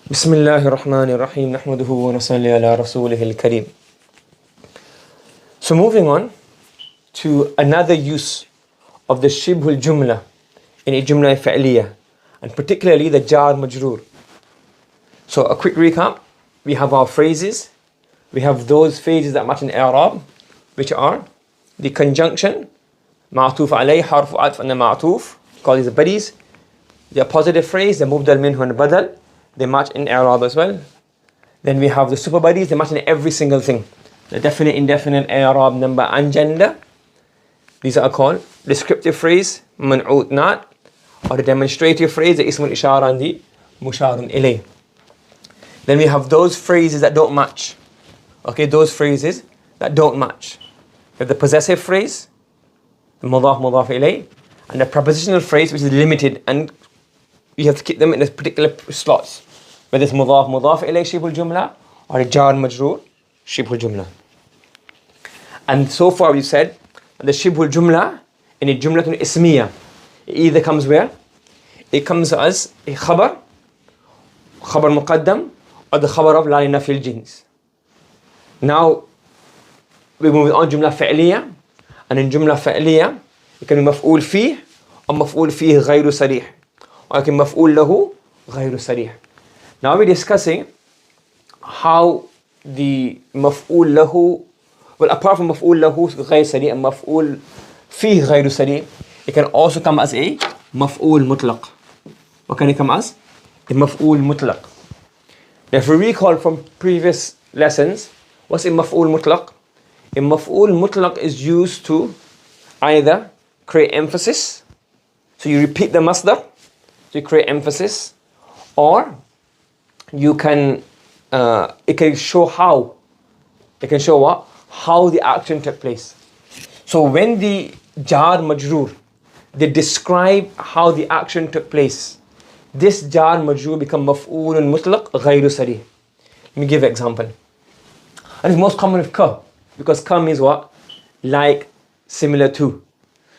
بسم الله الرحمن الرحيم نحمده ونصلي على رسوله الكريم. So moving on to another use of the shibhul jumla in a jumla fa'liya, and particularly the jar majroor. So a quick recap: we have our phrases, we have those phrases that match in i'rab, which are the conjunction ma'tuf alayh, harf atf and the ma'tuf, called these the buddies. The positive phrase, the mubdal minhu and badal, they match in i'rab as well. Then we have the super buddies, they match in every single thing. The definite, indefinite, i'rab, number and gender. These are called descriptive phrase, man'ut not, or the demonstrative phrase, the ismul ishara and the musharun ilay. Then we have those phrases that don't match. Okay, those phrases that don't match. We have the possessive phrase, the mudaf ilay, and the prepositional phrase, which is limited, and you have to keep them in this particular slots, whether it's mudaf ilay shibhul jumla or a jar majroor shibhul jumla. And so far we said that the shibhul jumla in a jumlatun ismiya, it either comes where? It comes as a khabar muqaddam, or the khabar of la nafil jins. Now we move on jumla fa'liya, and in jumla fa'liya it can be maf'ul fih or maf'ul fih ghayru sarih, or it can be maf'ul lahu ghayru sarih. Now we're discussing how the maf'ul lahu, well, apart from maf'ul lahu ghayru sarih and maf'ul fih ghayru sarih, it can also come as a maf'ul mutlaq. What can it come as? A maf'ul mutlaq. Now if we recall from previous lessons, what's a maf'ul mutlaq? A maf'ul mutlaq is used to either create emphasis, so you repeat the masdar to create emphasis, or you can it can show how, it can show what, how the action took place. So when the jar majroor, they describe how the action took place, this jar majroor become maf'ulun mutlaq ghayru sarih. Let me give an example. And it's most common with ka, because ka means what? Like, similar to.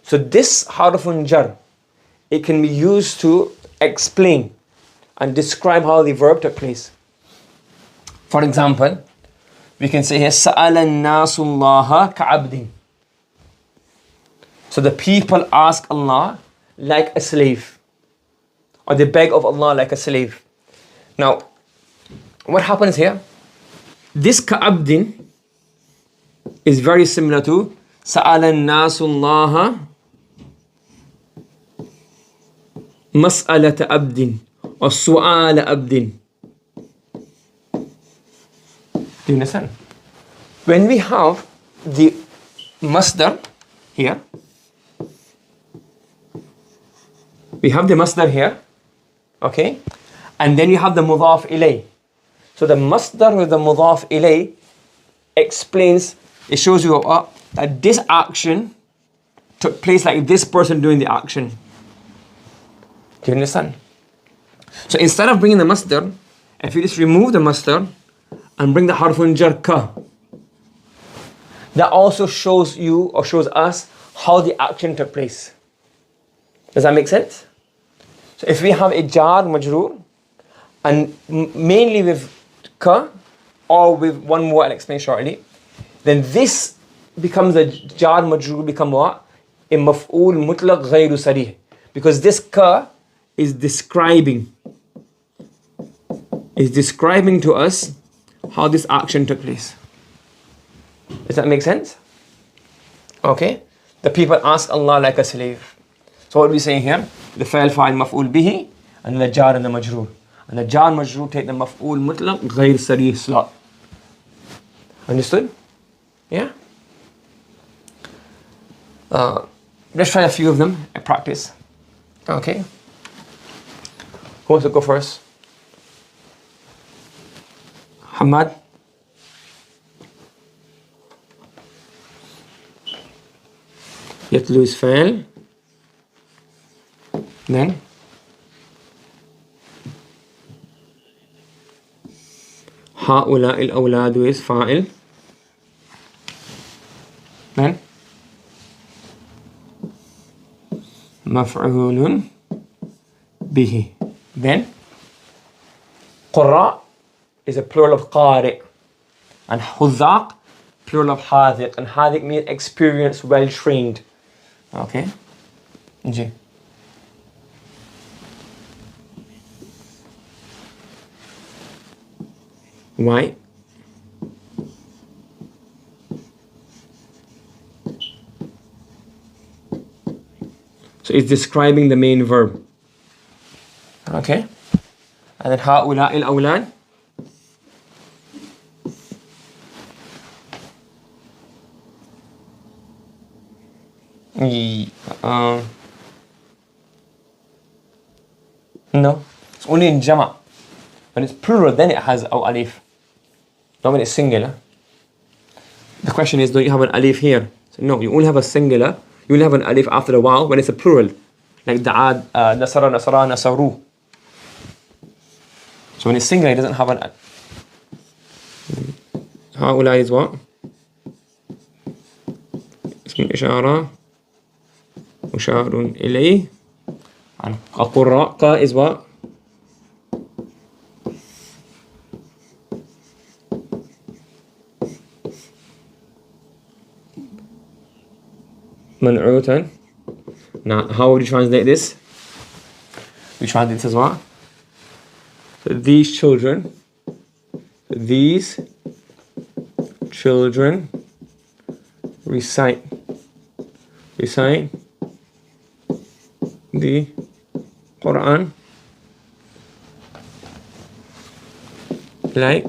So this harfun jar, it can be used to explain and describe how the verb took place. For example, we can say here, Sa'ala an-nasu Allaha ka'abdin. So the people ask Allah like a slave, or they beg of Allah like a slave. Now, what happens here? This ka'abdin is very similar to Sa'ala an-nasu Allaha mas'alata abdin or su'ala abdin. Do you understand? When we have the masdar here, we have the masdar here, okay, and then you have the mudaf ilay. So the masdar with the mudaf ilay explains, it shows you that this action took place like this person doing the action. Do you understand? So instead of bringing the masdar, if you just remove the masdar and bring the harfun jar ka, that also shows you or shows us how the action took place. Does that make sense? So if we have a jar majroor, and mainly with ka or with one more, I'll explain shortly, then this becomes a jar majroor, become what? A maf'ul mutlaq ghayru sarih, because this ka is describing to us how this action took place. Does that make sense? Okay. The people ask Allah like a slave. So what are we saying here? The fa'il fa'il maf'ul bihi, and the jar and the majroor. And the jar majroor take the maf'ul mutlaq ghayr sarih slot. Understood? Yeah? Let's try a few of them at practice. Okay. Who wants to go first? Hamad? يتلو is فعل. Then هؤلاء الأولاد is فاعل. Then مفعول به. Then Qurra is a plural of qari. And huzaq, plural of hadiq. And hadiq means experienced, well trained. Okay? Ji. Why? So it's describing the main verb. Okay? And then هؤلاء الأولاد. No, it's only in jama. When it's plural, then it has alif. Not when it's singular. The question is, do you have an alif here? So no, you only have a singular. You only have an alif after the waw when it's a plural. Like da'ad, nasara, nasara, nasaru. So when it's singular, it doesn't have an... هؤلاء is what? اسم الإشارة مشار إليه. And قراء is what? منعوتا. Now, how would you translate this? We translate this as what? So these children recite the Quran like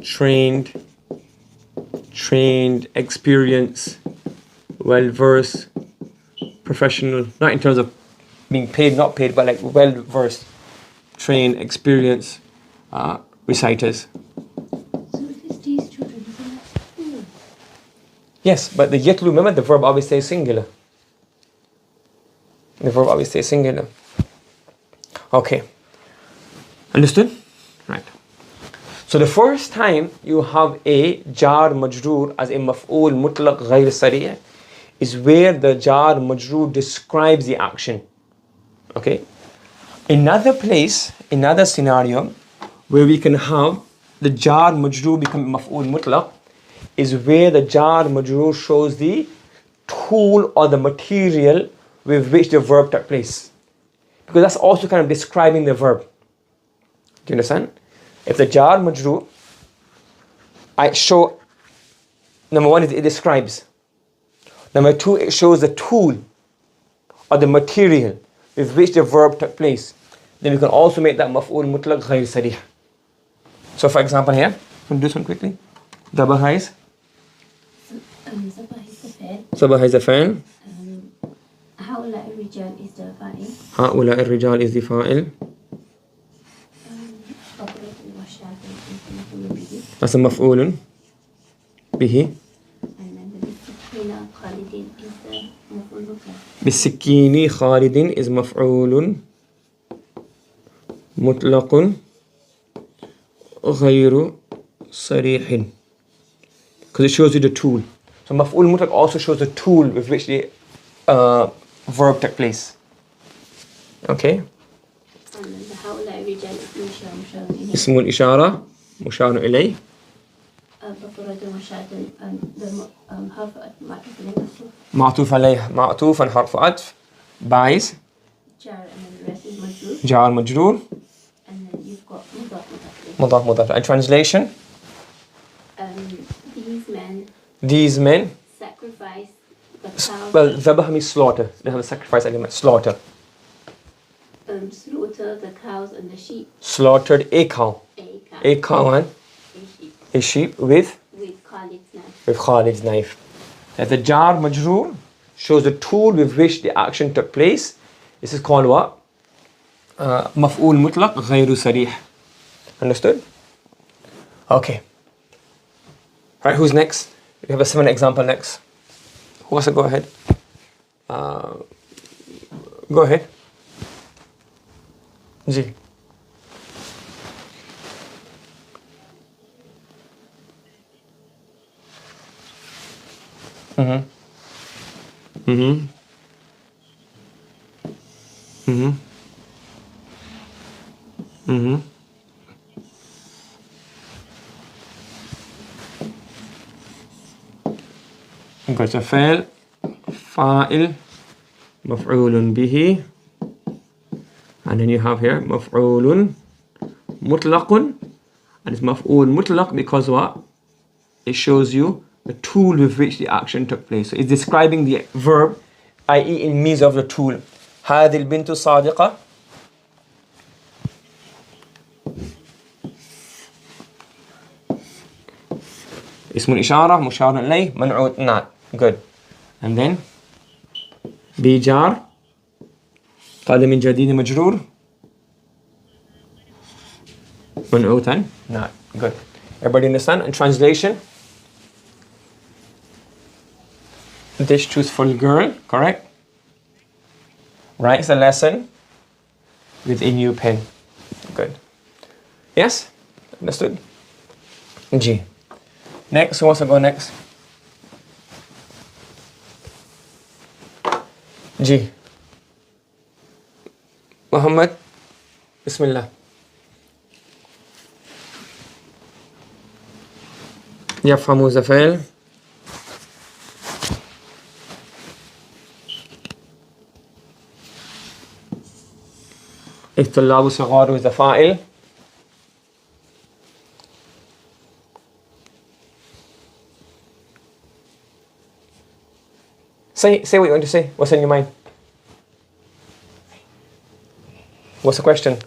trained, experienced, well-versed, professional, not in terms of being paid, not paid, but like well-versed, trained, experienced reciters. So it is these children, isn't it? Yes, but the yatlu, remember the verb always stays singular. The verb always stays singular. Okay. Understood? Right. So the first time you have a jar majroor as a maf'ul mutlaq ghayr sari' is where the jar majroor describes the action. Okay. Another place, another scenario where we can have the jar majroor become maf'ul mutlaq is where the jar majroor shows the tool or the material with which the verb took place. Because that's also kind of describing the verb. Do you understand? If the jar majroor, I show, number one is it describes. Number two, it shows the tool or the material with which the verb took place. Then we can also make that maf'ul mutlaq ghayr sarih. So for example here, can we do this one quickly? Dabaha is? Sabaha is the fan. هؤلاء الرجال is the fa'il. هؤلاء الرجال is the fa'il. That's a maf'ulun bihi. And then the بالسكينة خالدين is the مفعول مطلق. بالسكين خالد is مفعول مطلق غير صريح. Because it shows you the tool. So مفعول مطلق also shows the tool with which the verb took place. Okay? And then the هؤلاء الرجال مشار إليه. اسم الإشارة مشار إليه. بطرة مشاة the حرف معطوف عليه معطوف عليه معطوفا حرف عطف باعث jar and then the rest is مجرور. جار مجرور And then you've got مضاف مضاف مضاف. And translation? these men These men. sacrifice the cow. Well, ذبح means slaughter. They have a sacrifice element. Slaughter. Slaughter the cows and the sheep. Slaughtered a cow. A cow and sheep. a sheep with Khalid's knife. Khalid's knife. That the jar majroor shows the tool with which the action took place. This is called what? Maf'ul mutlaq ghayru sarih. Understood? Okay. Right, who's next? We have a similar example next. Who wants to go ahead? Go ahead. Ji. Mm-hmm. Mm-hmm. Mm-hmm. Mm-hmm. Good. So فعل فاعل مفعول به, and then you have here مفعول مطلق, and it's مفعول مطلق because what? It shows you the tool with which the action took place. So it's describing the verb, i.e. in means of the tool. هذه البنت صادقة. اسم الإشارة مشار إليه منعوت not. Good. And then بجار قادم جديد مجرور منعوتا not. Good. Everybody understand? And translation? This truthful girl, correct? Writes a lesson with a new pen. Good. Yes? Understood? G. Next, who wants to go next? G. Muhammad. Bismillah. يفهم زفيل. الطلاب صغار زفائل. Say what you want to say. What's in your mind? What's the question?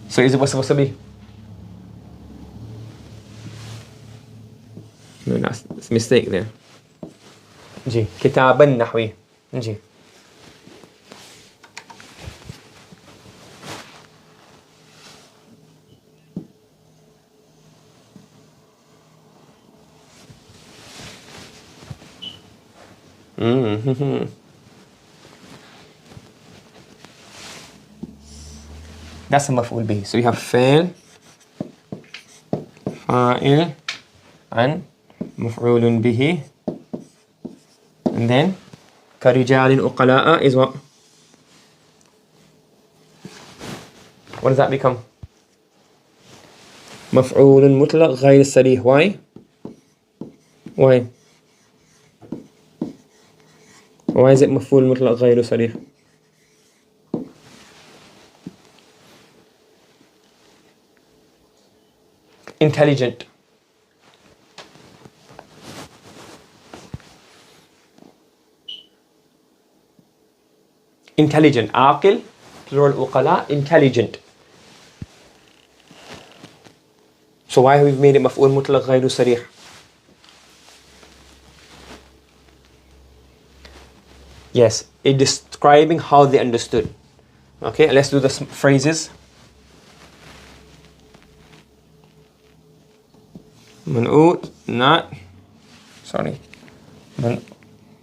So is it what's supposed to be? No, that's a mistake there. جي كتابا نحوي. جي That's a مفعول به. So you have فعل فاعل and مفعول به, and then كرجال أقلاء is what? What does that become? مفعول مطلق غير صريح. Why? Why? Why is it مفعول مطلق غير صريح? Intelligent. Intelligent. عاقل plural أقلاء intelligent. So why have we made it مفعول مطلق غير صريح? Yes, it's describing how they understood. Okay, let's do the phrases. منعوت not. Sorry.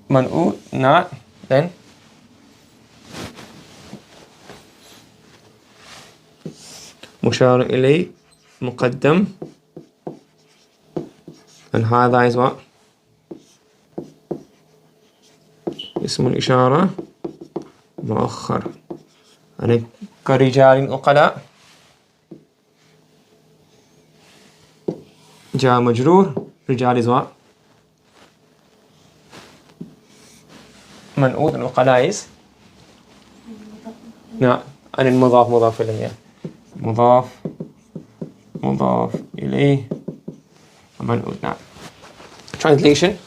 منعوت not. Then مشار إليه مقدم, and هذا is what? اسم الإشارة مؤخر. يعني كرجال أقلاء جاء مجرور. رجال is what? منعوت الأقلاء is نعم. أن المضاف مضاف إليه مضاف إليه منعوت. نعم. Translation.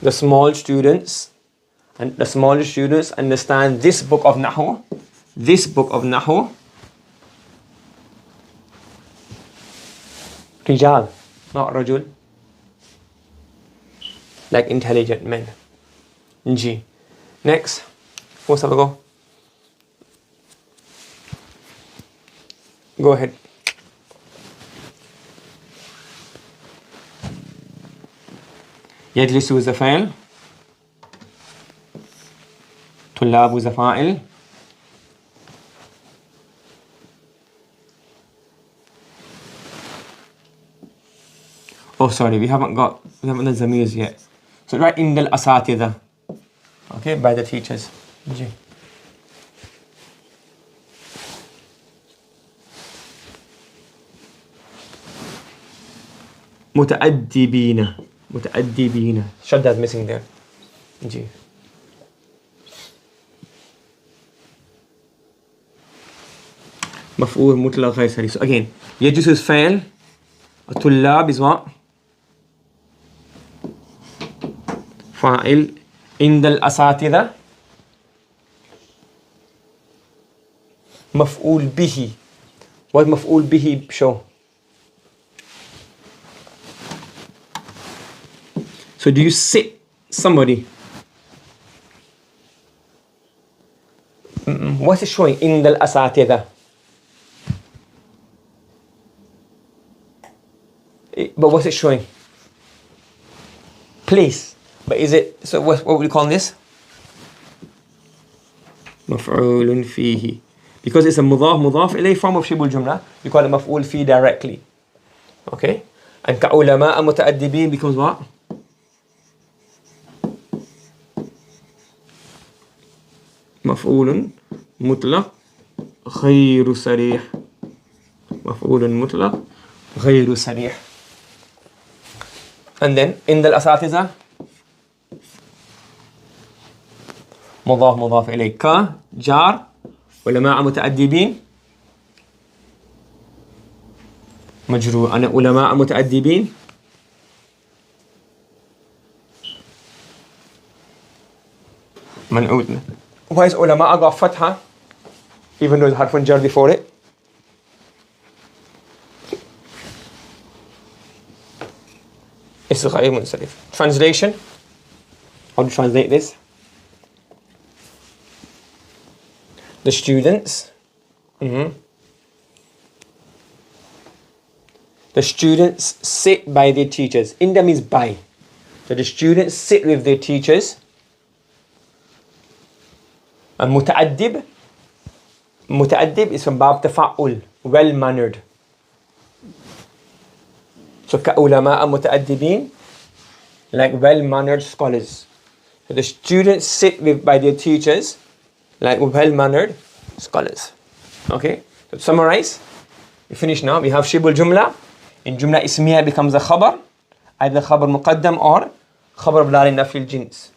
The small students understand this book of Nahu. Rijal, not Rajul. Like intelligent men. G. Next. Who's have a go? Go ahead. يجلس is a فاعل. طلاب is a فاعل. Oh, sorry, we haven't done Zamirs yet. So write in the asatidha. Okay, by the teachers. G. متأدبين. متأدبين. شداد missing there. جي. مفعول مطلق غير صريح. So again, يجوز الفعل الطلاب is what? فاعل. عند الأساتذة مفعول به. what مفعول به بشو؟ So do you sit somebody? What's it showing? عند الأساتذة. But what's it showing? Place. But is it, so what would you call this? مفعول فيه. Because it's a مضاف إليه form of شبه الجملة, you call it مفعول فيه directly. Okay? And كعلماء متأدبين becomes what? مفعول مطلق غير صريح. مفعول مطلق غير صريح. And then عند الأساتذة مضاف إليه. جار. علماء متأدبين مجرور. أنا علماء متأدبين منعود. Why is علماء got فتحة even though there's حرف جر before it? It's غير منصرف. Translation. How to translate this? The students. The students sit by their teachers. In them is by. So the students sit with their teachers. And متأدب. متأدب is from باب تفاعل. Well-mannered. So كعلماء متأدبين, like well-mannered scholars. So the students sit by their teachers, like well-mannered scholars. Okay? So to summarize, we finish now. We have شبه الجملة. In جملة اسمية becomes a خبر, either خبر مقدم or خبر بلا لنفي الجنس.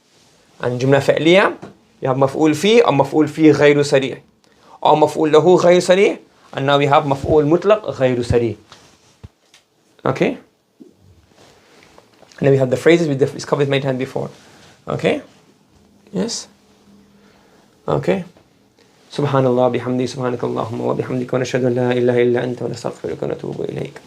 And in جملة فعلية, you have مفعول فيه or مفعول فيه غير صريح, or مفعول له غير صريح, and now we have مفعول مطلق غير صريح. Okay? And then we have the phrases with it's covered many times before. Okay? Yes? Okay? سبحان الله بحمده سبحانك اللهم وبحمدك ونشهد أن لا إله إلا أنت ونستغفرك ونتوب إليك.